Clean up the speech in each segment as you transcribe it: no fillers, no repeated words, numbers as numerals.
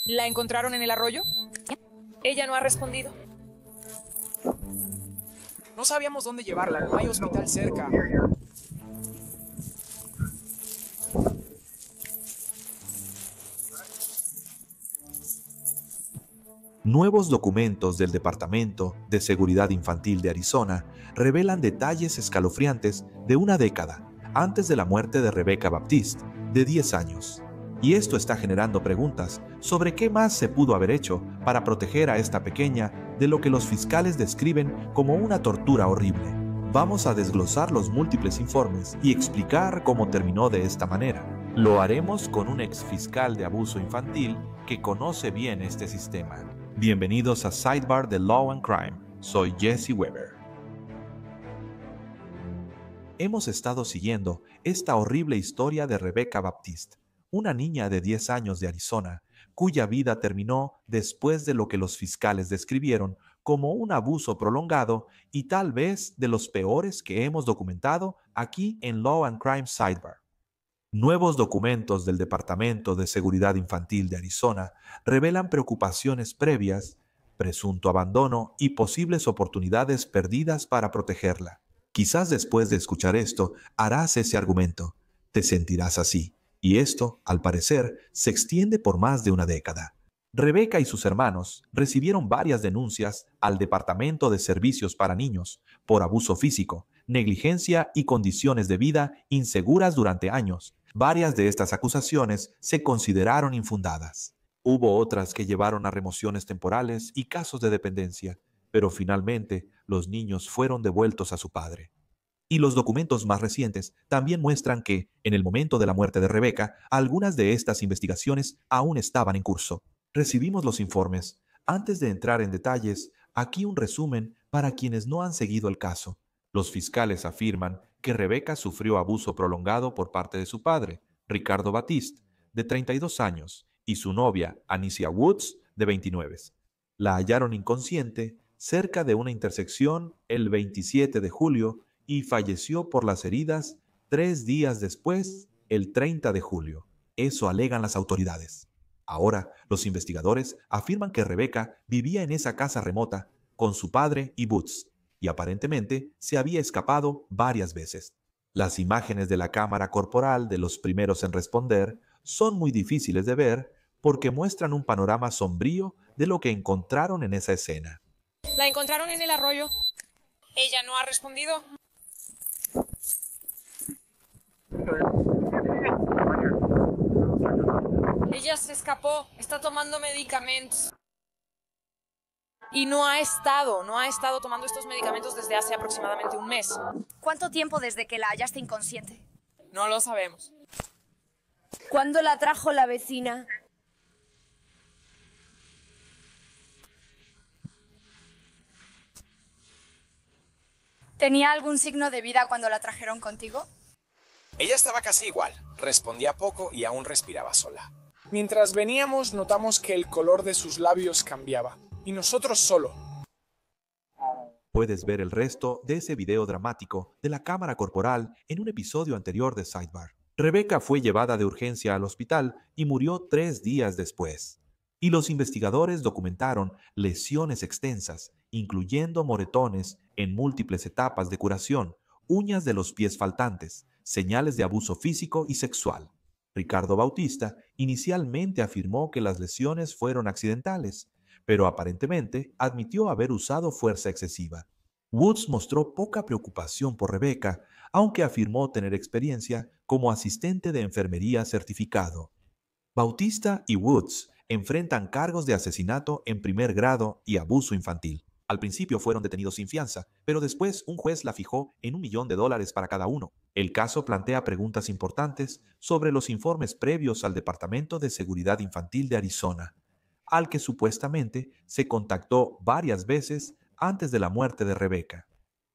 ¿La encontraron en el arroyo? Ella no ha respondido. No sabíamos dónde llevarla, no hay hospital cerca. Nuevos documentos del Departamento de Seguridad Infantil de Arizona revelan detalles escalofriantes de una década antes de la muerte de Rebecca Baptiste, de 10 años. Y esto está generando preguntas sobre qué más se pudo haber hecho para proteger a esta pequeña de lo que los fiscales describen como una tortura horrible. Vamos a desglosar los múltiples informes y explicar cómo terminó de esta manera. Lo haremos con un ex fiscal de abuso infantil que conoce bien este sistema. Bienvenidos a Sidebar de Law and Crime. Soy Jesse Weber. Hemos estado siguiendo esta horrible historia de Rebecca Baptiste, una niña de 10 años de Arizona, cuya vida terminó después de lo que los fiscales describieron como un abuso prolongado y tal vez de los peores que hemos documentado aquí en Law and Crime Sidebar. Nuevos documentos del Departamento de Seguridad Infantil de Arizona revelan preocupaciones previas, presunto abandono y posibles oportunidades perdidas para protegerla. Quizás después de escuchar esto, harás ese argumento. Te sentirás así. Y esto, al parecer, se extiende por más de una década. Rebecca y sus hermanos recibieron varias denuncias al Departamento de Servicios para Niños por abuso físico, negligencia y condiciones de vida inseguras durante años. Varias de estas acusaciones se consideraron infundadas. Hubo otras que llevaron a remociones temporales y casos de dependencia, pero finalmente los niños fueron devueltos a su padre. Y los documentos más recientes también muestran que, en el momento de la muerte de Rebecca, algunas de estas investigaciones aún estaban en curso. Recibimos los informes. Antes de entrar en detalles, aquí un resumen para quienes no han seguido el caso. Los fiscales afirman que Rebecca sufrió abuso prolongado por parte de su padre, Ricardo Batiste, de 32 años, y su novia, Anicia Woods, de 29. La hallaron inconsciente cerca de una intersección el 27 de julio y falleció por las heridas 3 días después, el 30 de julio. Eso alegan las autoridades. Ahora, los investigadores afirman que Rebecca vivía en esa casa remota con su padre y Woods, y aparentemente se había escapado varias veces. Las imágenes de la cámara corporal de los primeros en responder son muy difíciles de ver porque muestran un panorama sombrío de lo que encontraron en esa escena. ¿La encontraron en el arroyo? Ella no ha respondido. Ella se escapó, está tomando medicamentos. Y no ha estado tomando estos medicamentos desde hace aproximadamente un mes. ¿Cuánto tiempo desde que la hallaste inconsciente? No lo sabemos. ¿Cuándo la trajo la vecina? ¿Tenía algún signo de vida cuando la trajeron contigo? Ella estaba casi igual, respondía poco y aún respiraba sola. Mientras veníamos notamos que el color de sus labios cambiaba, y nosotros solo. Puedes ver el resto de ese video dramático de la cámara corporal en un episodio anterior de Sidebar. Rebecca fue llevada de urgencia al hospital y murió 3 días después. Y los investigadores documentaron lesiones extensas, incluyendo moretones en múltiples etapas de curación, uñas de los pies faltantes, señales de abuso físico y sexual. Ricardo Bautista inicialmente afirmó que las lesiones fueron accidentales, pero aparentemente admitió haber usado fuerza excesiva. Woods mostró poca preocupación por Rebecca, aunque afirmó tener experiencia como asistente de enfermería certificado. Bautista y Woods enfrentan cargos de asesinato en primer grado y abuso infantil. Al principio fueron detenidos sin fianza, pero después un juez la fijó en $1 millón para cada uno. El caso plantea preguntas importantes sobre los informes previos al Departamento de Seguridad Infantil de Arizona, al que supuestamente se contactó varias veces antes de la muerte de Rebecca.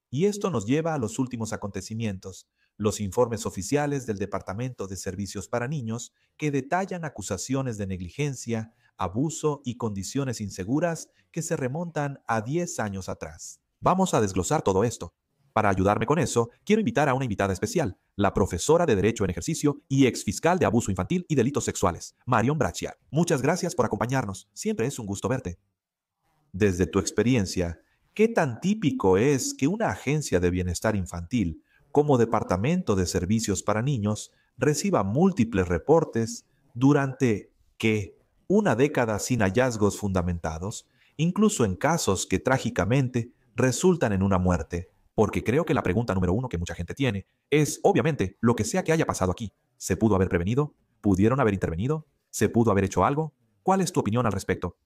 Y esto nos lleva a los últimos acontecimientos, los informes oficiales del Departamento de Servicios para Niños que detallan acusaciones de negligencia, abuso y condiciones inseguras que se remontan a 10 años atrás. Vamos a desglosar todo esto. Para ayudarme con eso, quiero invitar a una invitada especial, la profesora de Derecho en Ejercicio y exfiscal de Abuso Infantil y Delitos Sexuales, Marion Braccia. Muchas gracias por acompañarnos. Siempre es un gusto verte. Desde tu experiencia, ¿qué tan típico es que una agencia de bienestar infantil, como Departamento de Servicios para Niños, reciba múltiples reportes durante, ¿qué?, una década sin hallazgos fundamentados, incluso en casos que trágicamente resultan en una muerte? Porque creo que la pregunta número uno que mucha gente tiene es, obviamente, lo que sea que haya pasado aquí. ¿Se pudo haber prevenido? ¿Pudieron haber intervenido? ¿Se pudo haber hecho algo? ¿Cuál es tu opinión al respecto?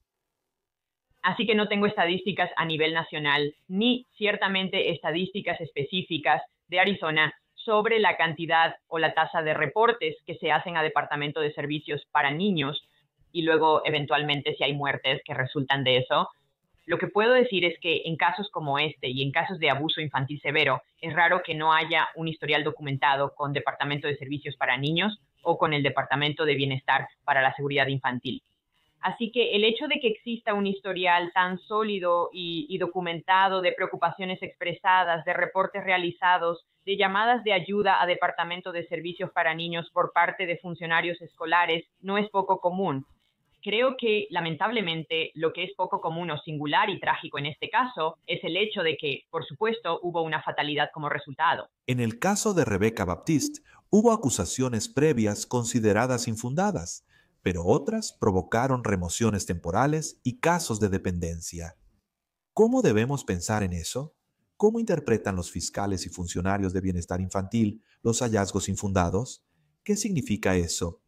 Así que no tengo estadísticas a nivel nacional, ni ciertamente estadísticas específicas de Arizona sobre la cantidad o la tasa de reportes que se hacen a Departamento de Servicios para Niños y luego eventualmente si hay muertes que resultan de eso. Lo que puedo decir es que en casos como este y en casos de abuso infantil severo, es raro que no haya un historial documentado con Departamento de Servicios para Niños o con el Departamento de Bienestar para la Seguridad Infantil. Así que el hecho de que exista un historial tan sólido y documentado de preocupaciones expresadas, de reportes realizados, de llamadas de ayuda a Departamento de Servicios para Niños por parte de funcionarios escolares, no es poco común. Creo que, lamentablemente, lo que es poco común o singular y trágico en este caso es el hecho de que, por supuesto, hubo una fatalidad como resultado. En el caso de Rebecca Baptiste, hubo acusaciones previas consideradas infundadas, pero otras provocaron remociones temporales y casos de dependencia. ¿Cómo debemos pensar en eso? ¿Cómo interpretan los fiscales y funcionarios de bienestar infantil los hallazgos infundados? ¿Qué significa eso?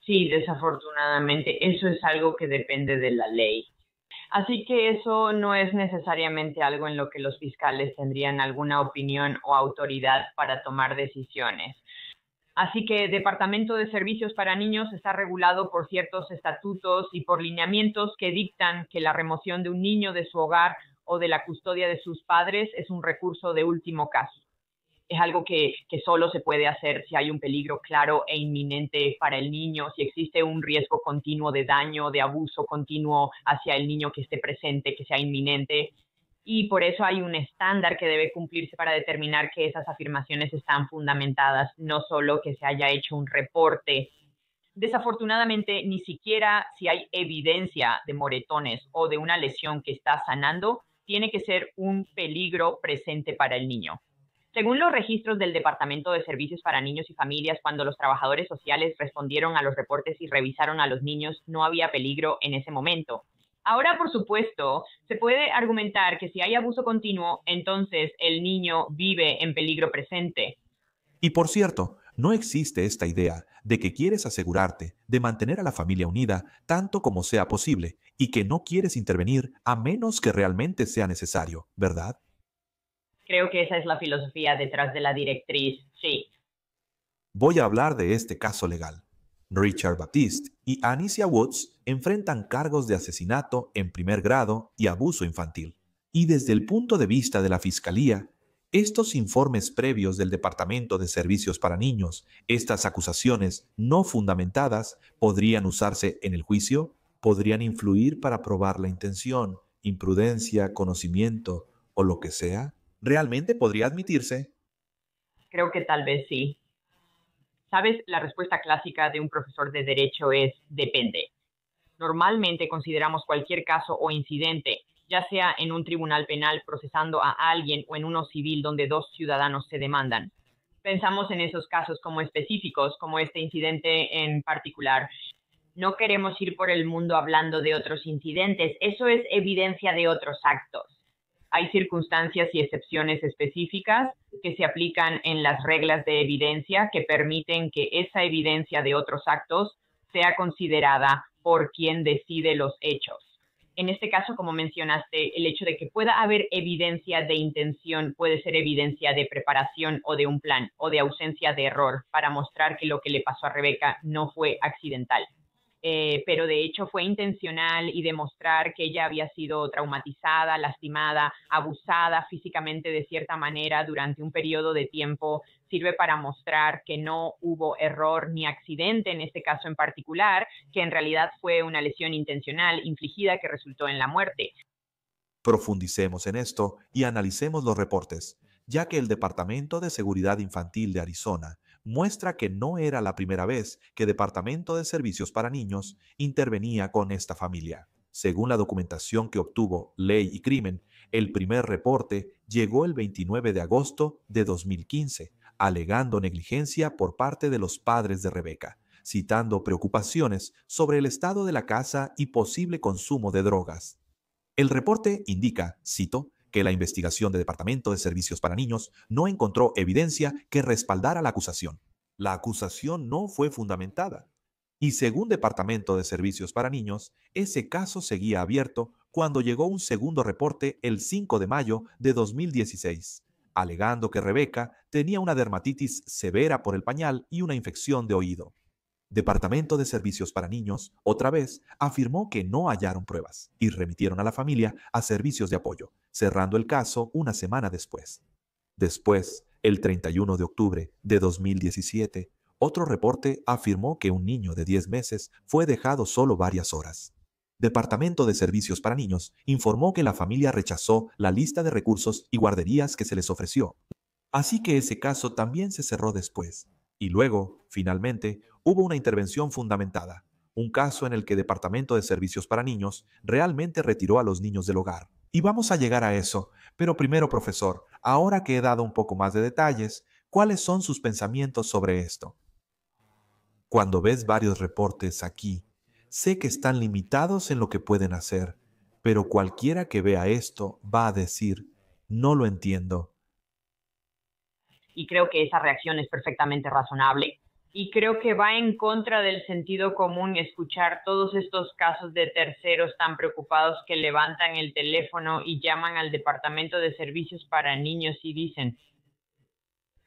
Sí, desafortunadamente, eso es algo que depende de la ley. Así que eso no es necesariamente algo en lo que los fiscales tendrían alguna opinión o autoridad para tomar decisiones. Así que Departamento de Servicios para Niños está regulado por ciertos estatutos y por lineamientos que dictan que la remoción de un niño de su hogar o de la custodia de sus padres es un recurso de último caso. Es algo que solo se puede hacer si hay un peligro claro e inminente para el niño, si existe un riesgo continuo de daño, de abuso continuo hacia el niño que esté presente, que sea inminente. Y por eso hay un estándar que debe cumplirse para determinar que esas afirmaciones están fundamentadas, no solo que se haya hecho un reporte. Desafortunadamente, ni siquiera si hay evidencia de moretones o de una lesión que está sanando, tiene que ser un peligro presente para el niño. Según los registros del Departamento de Servicios para Niños y Familias, cuando los trabajadores sociales respondieron a los reportes y revisaron a los niños, no había peligro en ese momento. Ahora, por supuesto, se puede argumentar que si hay abuso continuo, entonces el niño vive en peligro presente. Y por cierto, no existe esta idea de que quieres asegurarte de mantener a la familia unida tanto como sea posible y que no quieres intervenir a menos que realmente sea necesario, ¿verdad? Creo que esa es la filosofía detrás de la directriz, sí. Voy a hablar de este caso legal. Richard Baptiste y Anicia Woods enfrentan cargos de asesinato en primer grado y abuso infantil. Y desde el punto de vista de la Fiscalía, estos informes previos del Departamento de Servicios para Niños, estas acusaciones no fundamentadas, podrían usarse en el juicio, podrían influir para probar la intención, imprudencia, conocimiento o lo que sea. ¿Realmente podría admitirse? Creo que tal vez sí. ¿Sabes? La respuesta clásica de un profesor de derecho es depende. Normalmente consideramos cualquier caso o incidente, ya sea en un tribunal penal procesando a alguien o en uno civil donde dos ciudadanos se demandan. Pensamos en esos casos como específicos, como este incidente en particular. No queremos ir por el mundo hablando de otros incidentes. Eso es evidencia de otros actos. Hay circunstancias y excepciones específicas que se aplican en las reglas de evidencia que permiten que esa evidencia de otros actos sea considerada por quien decide los hechos. En este caso, como mencionaste, el hecho de que pueda haber evidencia de intención puede ser evidencia de preparación o de un plan o de ausencia de error para mostrar que lo que le pasó a Rebecca no fue accidental. Pero de hecho fue intencional y demostrar que ella había sido traumatizada, lastimada, abusada físicamente de cierta manera durante un periodo de tiempo, sirve para mostrar que no hubo error ni accidente en este caso en particular, que en realidad fue una lesión intencional infligida que resultó en la muerte. Profundicemos en esto y analicemos los reportes, ya que el Departamento de Seguridad Infantil de Arizona muestra que no era la primera vez que el Departamento de Servicios para Niños intervenía con esta familia. Según la documentación que obtuvo Ley y Crimen, el primer reporte llegó el 29 de agosto de 2015, alegando negligencia por parte de los padres de Rebecca, citando preocupaciones sobre el estado de la casa y posible consumo de drogas. El reporte indica, cito, que la investigación del Departamento de Servicios para Niños no encontró evidencia que respaldara la acusación. La acusación no fue fundamentada. Y según Departamento de Servicios para Niños, ese caso seguía abierto cuando llegó un segundo reporte el 5 de mayo de 2016, alegando que Rebecca tenía una dermatitis severa por el pañal y una infección de oído. Departamento de Servicios para Niños, otra vez, afirmó que no hallaron pruebas y remitieron a la familia a servicios de apoyo, cerrando el caso una semana después. Después, el 31 de octubre de 2017, otro reporte afirmó que un niño de 10 meses fue dejado solo varias horas. Departamento de Servicios para Niños informó que la familia rechazó la lista de recursos y guarderías que se les ofreció. Así que ese caso también se cerró después. Y luego, finalmente, hubo una intervención fundamentada, un caso en el que Departamento de Servicios para Niños realmente retiró a los niños del hogar. Y vamos a llegar a eso, pero primero, profesor, ahora que he dado un poco más de detalles, ¿cuáles son sus pensamientos sobre esto? Cuando ves varios reportes aquí, sé que están limitados en lo que pueden hacer, pero cualquiera que vea esto va a decir, no lo entiendo. Y creo que esa reacción es perfectamente razonable. Y creo que va en contra del sentido común escuchar todos estos casos de terceros tan preocupados que levantan el teléfono y llaman al Departamento de Servicios para Niños y dicen,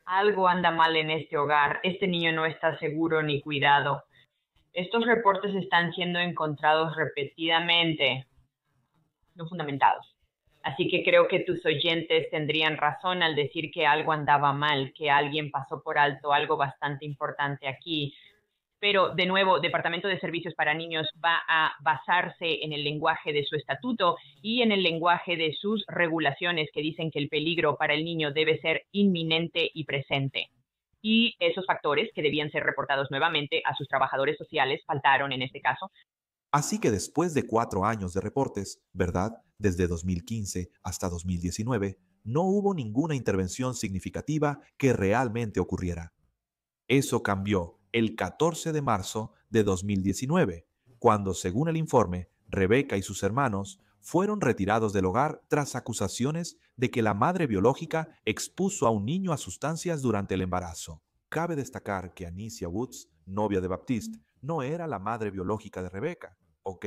algo anda mal en este hogar, este niño no está seguro ni cuidado. Estos reportes están siendo encontrados repetidamente, no fundamentados. Así que creo que tus oyentes tendrían razón al decir que algo andaba mal, que alguien pasó por alto algo bastante importante aquí. Pero, de nuevo, Departamento de Servicios para Niños va a basarse en el lenguaje de su estatuto y en el lenguaje de sus regulaciones que dicen que el peligro para el niño debe ser inminente y presente. Y esos factores que debían ser reportados nuevamente a sus trabajadores sociales faltaron en este caso. Así que después de 4 años de reportes, ¿verdad? Desde 2015 hasta 2019, no hubo ninguna intervención significativa que realmente ocurriera. Eso cambió el 14 de marzo de 2019, cuando, según el informe, Rebecca y sus hermanos fueron retirados del hogar tras acusaciones de que la madre biológica expuso a un niño a sustancias durante el embarazo. Cabe destacar que Anicia Woods, novia de Baptiste, no era la madre biológica de Rebecca, ¿ok?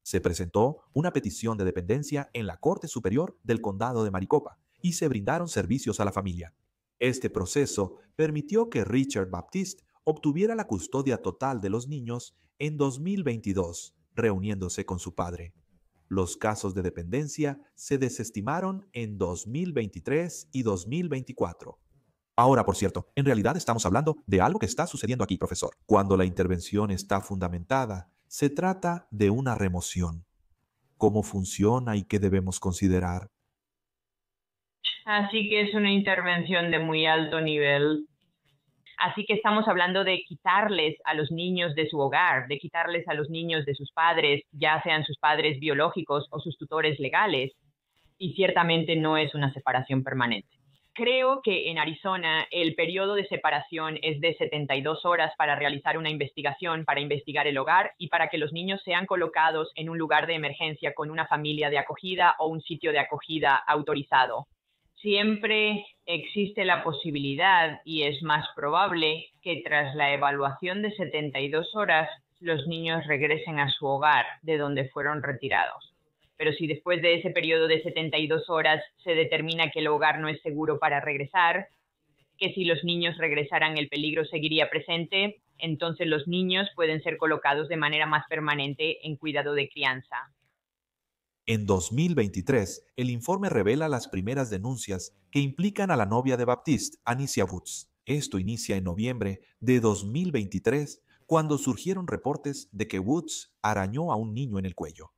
Se presentó una petición de dependencia en la Corte Superior del Condado de Maricopa y se brindaron servicios a la familia. Este proceso permitió que Richard Baptiste obtuviera la custodia total de los niños en 2022, reuniéndose con su padre. Los casos de dependencia se desestimaron en 2023 y 2024. Ahora, por cierto, en realidad estamos hablando de algo que está sucediendo aquí, profesor. Cuando la intervención está fundamentada, se trata de una remoción. ¿Cómo funciona y qué debemos considerar? Así que es una intervención de muy alto nivel. Así que estamos hablando de quitarles a los niños de su hogar, de quitarles a los niños de sus padres, ya sean sus padres biológicos o sus tutores legales. Y ciertamente no es una separación permanente. Creo que en Arizona el periodo de separación es de 72 horas para realizar una investigación, para investigar el hogar y para que los niños sean colocados en un lugar de emergencia con una familia de acogida o un sitio de acogida autorizado. Siempre existe la posibilidad y es más probable que tras la evaluación de 72 horas los niños regresen a su hogar de donde fueron retirados. Pero si después de ese periodo de 72 horas se determina que el hogar no es seguro para regresar, que si los niños regresaran el peligro seguiría presente, entonces los niños pueden ser colocados de manera más permanente en cuidado de crianza. En 2023, el informe revela las primeras denuncias que implican a la novia de Baptiste, Anicia Woods. Esto inicia en noviembre de 2023, cuando surgieron reportes de que Woods arañó a un niño en el cuello.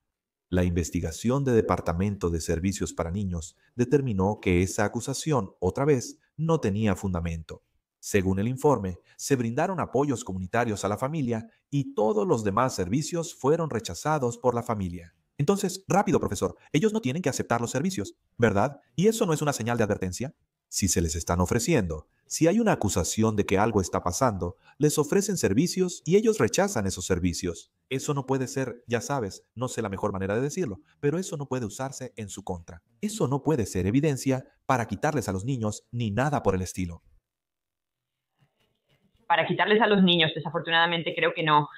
La investigación del Departamento de Servicios para Niños determinó que esa acusación, otra vez, no tenía fundamento. Según el informe, se brindaron apoyos comunitarios a la familia y todos los demás servicios fueron rechazados por la familia. Entonces, rápido, profesor, ellos no tienen que aceptar los servicios, ¿verdad? ¿Y eso no es una señal de advertencia? Si se les están ofreciendo, si hay una acusación de que algo está pasando, les ofrecen servicios y ellos rechazan esos servicios. Eso no puede ser, ya sabes, no sé la mejor manera de decirlo, pero eso no puede usarse en su contra. Eso no puede ser evidencia para quitarles a los niños ni nada por el estilo. Para quitarles a los niños, desafortunadamente creo que no.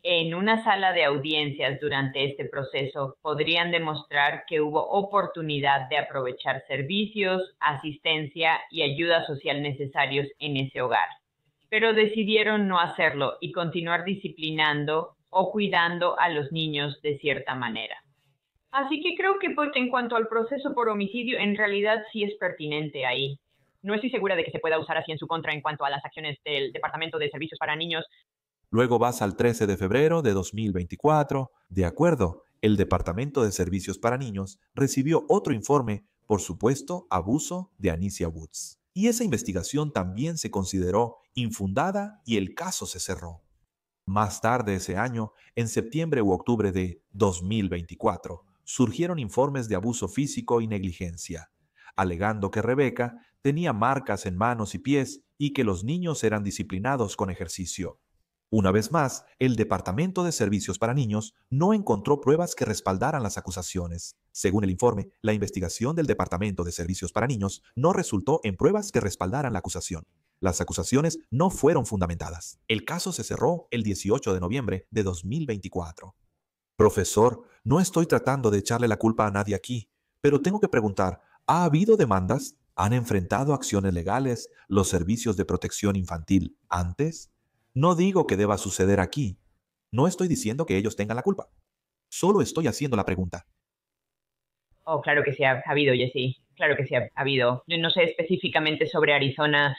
En una sala de audiencias durante este proceso podrían demostrar que hubo oportunidad de aprovechar servicios, asistencia y ayuda social necesarios en ese hogar. Pero decidieron no hacerlo y continuar disciplinando o cuidando a los niños de cierta manera. Así que creo que en cuanto al proceso por homicidio, en realidad sí es pertinente ahí. No estoy segura de que se pueda usar así en su contra en cuanto a las acciones del Departamento de Servicios para Niños. Luego vas al 13 de febrero de 2024. De acuerdo, el Departamento de Servicios para Niños recibió otro informe por supuesto abuso de Anicia Woods. Y esa investigación también se consideró infundada y el caso se cerró. Más tarde ese año, en septiembre u octubre de 2024, surgieron informes de abuso físico y negligencia, alegando que Rebecca tenía marcas en manos y pies y que los niños eran disciplinados con ejercicio. Una vez más, el Departamento de Servicios para Niños no encontró pruebas que respaldaran las acusaciones. Según el informe, la investigación del Departamento de Servicios para Niños no resultó en pruebas que respaldaran la acusación. Las acusaciones no fueron fundamentadas. El caso se cerró el 18 de noviembre de 2024. Profesor, no estoy tratando de echarle la culpa a nadie aquí, pero tengo que preguntar, ¿ha habido demandas? ¿Han enfrentado acciones legales los servicios de protección infantil antes? No digo que deba suceder aquí. No estoy diciendo que ellos tengan la culpa. Solo estoy haciendo la pregunta. Oh, claro que sí ha habido, Jesse. Claro que sí ha habido. Yo no sé específicamente sobre Arizona.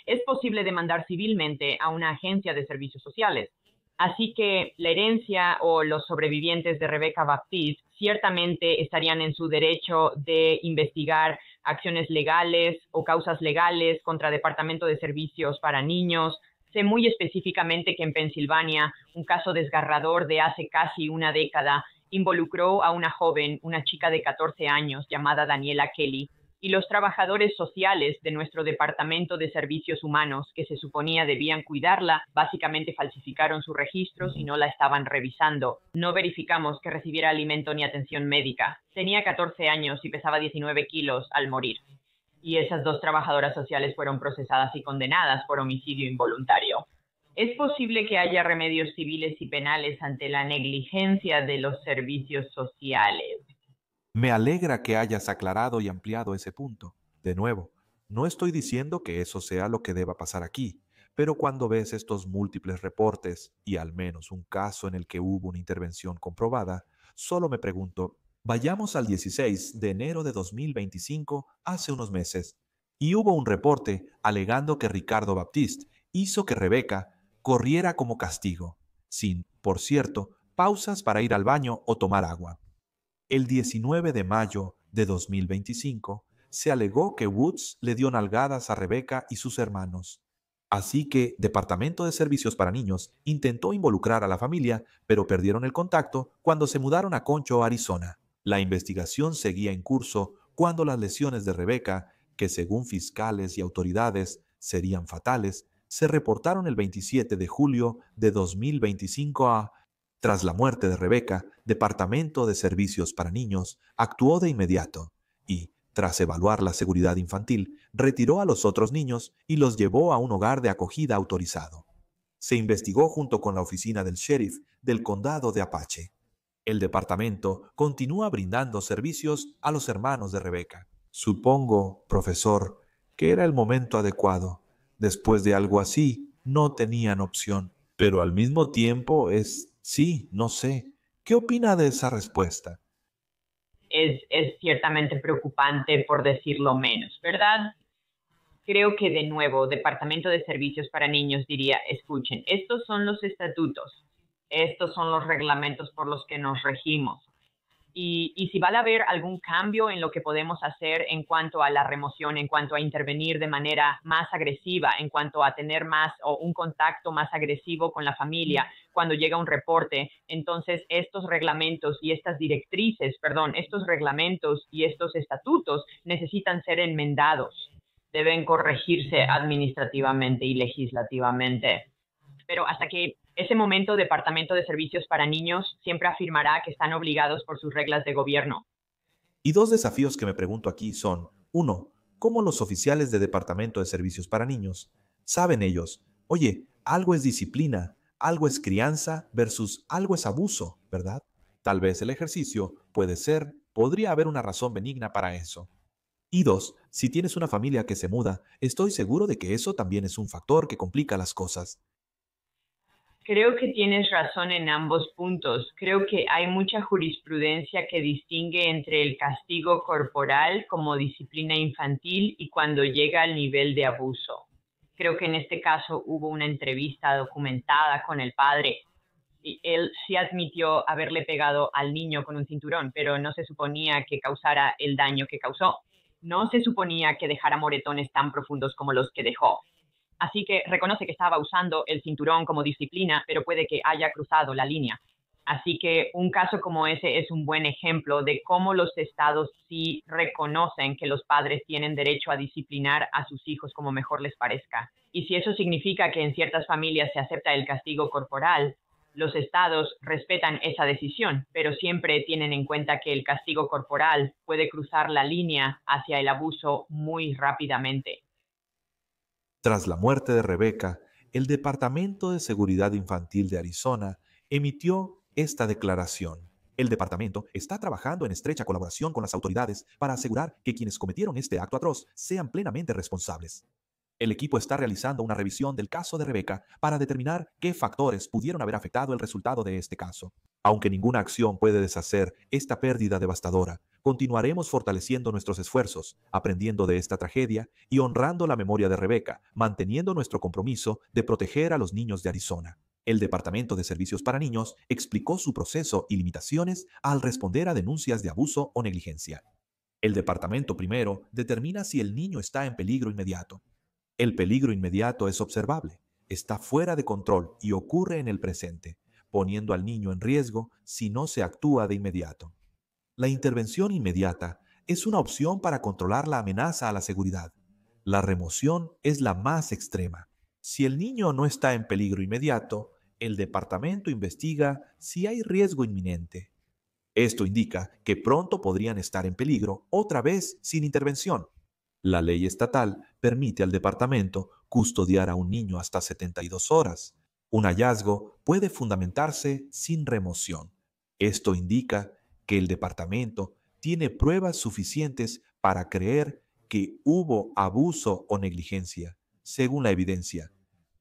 Es posible demandar civilmente a una agencia de servicios sociales. Así que la herencia o los sobrevivientes de Rebecca Baptiste ciertamente estarían en su derecho de investigar acciones legales o causas legales contra el Departamento de Servicios para Niños. Sé muy específicamente que en Pensilvania, un caso desgarrador de hace casi una década involucró a una joven, una chica de 14 años llamada Daniela Kelly, y los trabajadores sociales de nuestro Departamento de Servicios Humanos, que se suponía debían cuidarla, básicamente falsificaron sus registros y no la estaban revisando. No verificamos que recibiera alimento ni atención médica. Tenía 14 años y pesaba 19 kilos al morir. Y esas dos trabajadoras sociales fueron procesadas y condenadas por homicidio involuntario. Es posible que haya remedios civiles y penales ante la negligencia de los servicios sociales. Me alegra que hayas aclarado y ampliado ese punto. De nuevo, no estoy diciendo que eso sea lo que deba pasar aquí, pero cuando ves estos múltiples reportes y al menos un caso en el que hubo una intervención comprobada, solo me pregunto, vayamos al 16 de enero de 2025, hace unos meses, y hubo un reporte alegando que Ricardo Baptiste hizo que Rebecca corriera como castigo, sin, por cierto, pausas para ir al baño o tomar agua. El 19 de mayo de 2025 se alegó que Woods le dio nalgadas a Rebecca y sus hermanos. Así que Departamento de Servicios para Niños intentó involucrar a la familia, pero perdieron el contacto cuando se mudaron a Concho, Arizona. La investigación seguía en curso cuando las lesiones de Rebecca, que según fiscales y autoridades serían fatales, se reportaron el 27 de julio de 2025 Tras la muerte de Rebecca, Departamento de Servicios para Niños actuó de inmediato y, tras evaluar la seguridad infantil, retiró a los otros niños y los llevó a un hogar de acogida autorizado. Se investigó junto con la oficina del sheriff del condado de Apache. El departamento continúa brindando servicios a los hermanos de Rebecca. Supongo, profesor, que era el momento adecuado. Después de algo así, no tenían opción. Pero al mismo tiempo sí, no sé. ¿Qué opina de esa respuesta? Es ciertamente preocupante, por decirlo menos, ¿verdad? Creo que, de nuevo, Departamento de Servicios para Niños diría, escuchen, estos son los estatutos. estos son los reglamentos por los que nos regimos. Y si va a haber algún cambio en lo que podemos hacer en cuanto a la remoción, en cuanto a intervenir de manera más agresiva, en cuanto a tener más o un contacto más agresivo con la familia cuando llega un reporte, entonces estos reglamentos y estas directrices, estos reglamentos y estos estatutos necesitan ser enmendados. Deben corregirse administrativamente y legislativamente. Pero hasta que ese momento, Departamento de Servicios para Niños siempre afirmará que están obligados por sus reglas de gobierno. Y dos desafíos que me pregunto aquí son, 1. ¿Cómo los oficiales de Departamento de Servicios para Niños saben ellos, oye, algo es disciplina, algo es crianza versus algo es abuso, ¿verdad? Tal vez el ejercicio podría haber una razón benigna para eso. Y 2. Si tienes una familia que se muda, estoy seguro de que eso también es un factor que complica las cosas. Creo que tienes razón en ambos puntos. Creo que hay mucha jurisprudencia que distingue entre el castigo corporal como disciplina infantil y cuando llega al nivel de abuso. Creo que en este caso hubo una entrevista documentada con el padre y él sí admitió haberle pegado al niño con un cinturón, pero no se suponía que causara el daño que causó. No se suponía que dejara moretones tan profundos como los que dejó. Así que reconoce que estaba usando el cinturón como disciplina, pero puede que haya cruzado la línea. Así que un caso como ese es un buen ejemplo de cómo los estados sí reconocen que los padres tienen derecho a disciplinar a sus hijos como mejor les parezca. Y si eso significa que en ciertas familias se acepta el castigo corporal, los estados respetan esa decisión, pero siempre tienen en cuenta que el castigo corporal puede cruzar la línea hacia el abuso muy rápidamente. Tras la muerte de Rebecca, el Departamento de Seguridad Infantil de Arizona emitió esta declaración. El departamento está trabajando en estrecha colaboración con las autoridades para asegurar que quienes cometieron este acto atroz sean plenamente responsables. El equipo está realizando una revisión del caso de Rebecca para determinar qué factores pudieron haber afectado el resultado de este caso. Aunque ninguna acción puede deshacer esta pérdida devastadora, continuaremos fortaleciendo nuestros esfuerzos, aprendiendo de esta tragedia y honrando la memoria de Rebecca, manteniendo nuestro compromiso de proteger a los niños de Arizona. El Departamento de Servicios para Niños explicó su proceso y limitaciones al responder a denuncias de abuso o negligencia. El departamento primero determina si el niño está en peligro inmediato. El peligro inmediato es observable, está fuera de control y ocurre en el presente, poniendo al niño en riesgo si no se actúa de inmediato. La intervención inmediata es una opción para controlar la amenaza a la seguridad. La remoción es la más extrema. Si el niño no está en peligro inmediato, el departamento investiga si hay riesgo inminente. Esto indica que pronto podrían estar en peligro otra vez sin intervención. La ley estatal permite al departamento custodiar a un niño hasta 72 horas. Un hallazgo puede fundamentarse sin remoción. Esto indica que el departamento tiene pruebas suficientes para creer que hubo abuso o negligencia, según la evidencia,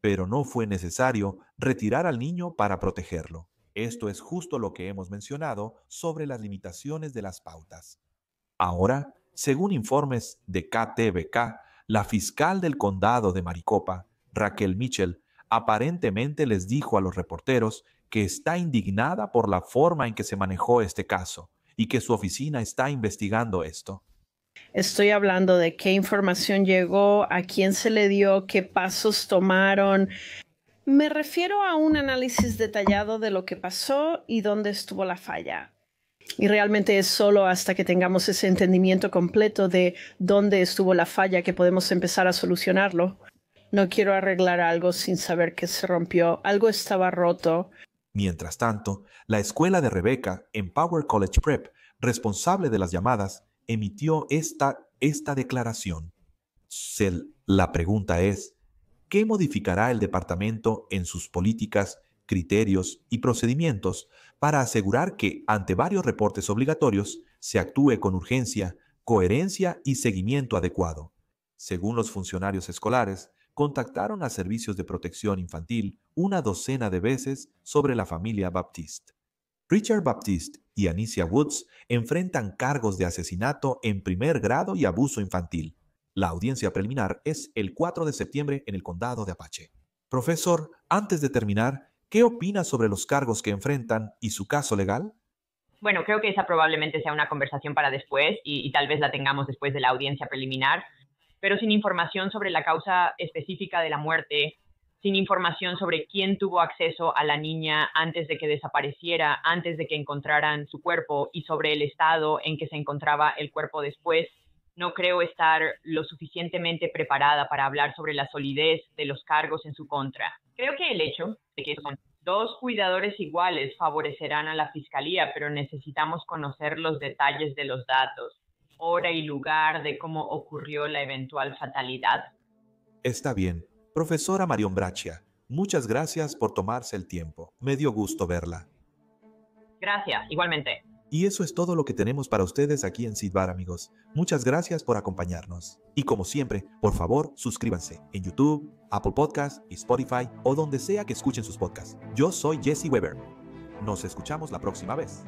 pero no fue necesario retirar al niño para protegerlo. Esto es justo lo que hemos mencionado sobre las limitaciones de las pautas. Ahora, según informes de KTVK, la fiscal del condado de Maricopa, Raquel Mitchell, aparentemente les dijo a los reporteros que está indignada por la forma en que se manejó este caso y que su oficina está investigando esto. Estoy hablando de qué información llegó, a quién se le dio, qué pasos tomaron. Me refiero a un análisis detallado de lo que pasó y dónde estuvo la falla. Y realmente es solo hasta que tengamos ese entendimiento completo de dónde estuvo la falla que podemos empezar a solucionarlo. No quiero arreglar algo sin saber que se rompió. Algo estaba roto. Mientras tanto, la escuela de Rebecca en Power College Prep, responsable de las llamadas, emitió esta declaración. La pregunta es, ¿qué modificará el departamento en sus políticas, criterios y procedimientos para asegurar que, ante varios reportes obligatorios, se actúe con urgencia, coherencia y seguimiento adecuado? Según los funcionarios escolares, contactaron a servicios de protección infantil una docena de veces sobre la familia Baptiste. Richard Baptiste y Anicia Woods enfrentan cargos de asesinato en primer grado y abuso infantil. La audiencia preliminar es el 4 de septiembre en el condado de Apache. Profesor, antes de terminar, ¿Qué opina sobre los cargos que enfrentan y su caso legal? Bueno, creo que esa probablemente sea una conversación para después y tal vez la tengamos después de la audiencia preliminar, pero sin información sobre la causa específica de la muerte, sin información sobre quién tuvo acceso a la niña antes de que desapareciera, antes de que encontraran su cuerpo y sobre el estado en que se encontraba el cuerpo después, no creo estar lo suficientemente preparada para hablar sobre la solidez de los cargos en su contra. Creo que el hecho de que son dos cuidadores iguales favorecerán a la fiscalía, pero necesitamos conocer los detalles de los datos, hora y lugar de cómo ocurrió la eventual fatalidad. Está bien. Profesora Marion Braccia, muchas gracias por tomarse el tiempo. Me dio gusto verla. Gracias, igualmente. Y eso es todo lo que tenemos para ustedes aquí en Sidbar, amigos. Muchas gracias por acompañarnos. Y como siempre, por favor, suscríbanse en YouTube, Apple Podcasts, Spotify o donde sea que escuchen sus podcasts. Yo soy Jesse Weber. Nos escuchamos la próxima vez.